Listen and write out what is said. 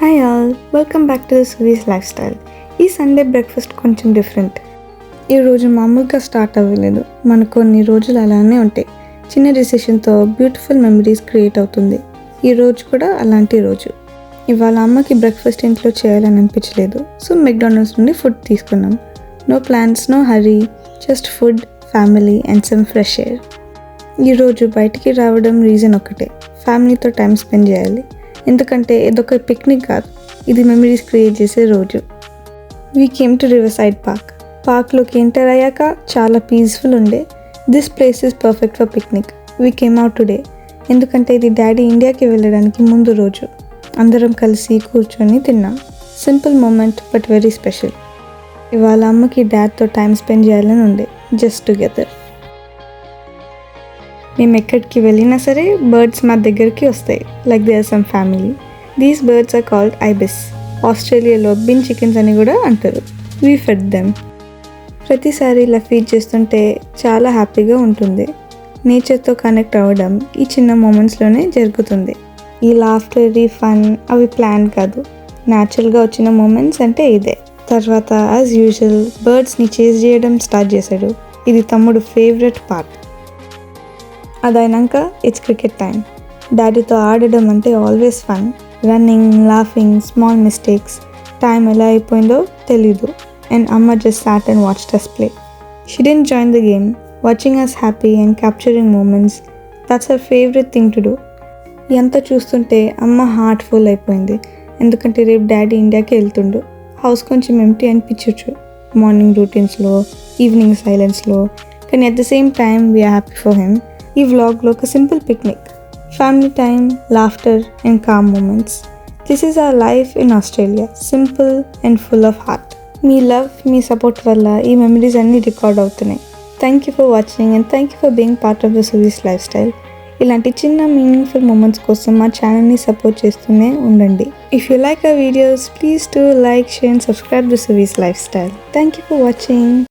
Hi all, welcome back to the Suvi's life style. ఈ Sunday breakfast కొంచెం different. ఈరోజు మామూలుగా స్టార్ట్ అవ్వలేదు. మనకు కొన్ని రోజులు అలానే ఉంటాయి. చిన్న డెసిషన్తో బ్యూటిఫుల్ మెమరీస్ క్రియేట్ అవుతుంది. ఈ రోజు కూడా అలాంటి రోజు. ఇవాళ అమ్మకి బ్రేక్ఫాస్ట్ ఇంట్లో చేయాలని అనిపించలేదు. సో మెక్డానల్డ్స్ నుండి ఫుడ్ తీసుకున్నాం. No plans, no hurry, just food, family and some fresh air. ఈరోజు బయటికి రావడం రీజన్ ఒకటే, ఫ్యామిలీతో టైం స్పెండ్ చేయాలి. ఎందుకంటే ఇదొక పిక్నిక్ కాదు, ఇది మెమరీస్ క్రియేట్ చేసే రోజు. We came to river side పార్క్లోకి ఎంటర్ అయ్యాక చాలా పీస్ఫుల్ ఉండే. This place is perfect for picnic. We came out today ఎందుకంటే ఇది డాడీ ఇండియాకి వెళ్ళడానికి ముందు రోజు. అందరం కలిసి కూర్చొని తిన్నాం. Simple moment but very special. ఇవాళ అమ్మకి డాడ్తో టైం స్పెండ్ చేయాలని ఉండే, జస్ట్ టుగెదర్. మేము ఎక్కడికి వెళ్ళినా సరే బర్డ్స్ మా దగ్గరికి వస్తాయి, like they are some family. These birds are called ibis. ఆస్ట్రేలియాలో బిన్ చికెన్స్ అని కూడా అంటారు. We fed them. ప్రతిసారి ఇలా ఫీడ్ చేస్తుంటే చాలా హ్యాపీగా ఉంటుంది. నేచర్తో కనెక్ట్ అవ్వడం ఈ చిన్న మూమెంట్స్లోనే జరుగుతుంది. ఈ లాఫ్టర్, ఈ ఫన్ అవి ప్లాన్ కాదు, న్యాచురల్గా వచ్చిన మూమెంట్స్ అంటే ఇదే. తర్వాత యాజ్ యూజువల్ బర్డ్స్ని చేజ్ చేయడం స్టార్ట్ చేశాడు. ఇది తమ్ముడు ఫేవరెట్ పార్ట్. అదైనాక ఇట్స్ క్రికెట్ టైం. డాడీతో ఆడడం అంటే always fun. Running, laughing, small mistakes. Time ఎలా అయిపోయిందో తెలీదు. అండ్ అమ్మ just sat and watched us play. She didn't join the game, watching us happy and capturing moments. That's her favorite thing to do. ఎంత చూస్తుంటే అమ్మ heart full అయిపోయింది. ఎందుకంటే రేపు డాడీ ఇండియాకి వెళ్తుండు. హౌస్ కొంచెం ఎంప్టీ అనిపించవచ్చు, మార్నింగ్ రూటీన్స్లో, ఈవినింగ్ సైలెన్స్లో. కానీ at the same time we are happy for him. ఈ వ్లాగ్లో ఒక simple picnic, family time, laughter and calm moments. This is our life in Australia, simple and full of heart. మీ love, మీ support వల్ల ఈ memories అన్నీ రికార్డ్ అవుతున్నాయి. Thank you for watching and thank you for being part of the Suvi's life style. ఇలాంటి చిన్న meaningful moments కోసం మా ఛానల్ని సపోర్ట్ చేస్తూనే ఉండండి. If you like our videos, please to like, share and subscribe to Suvi's life style. Thank you for watching.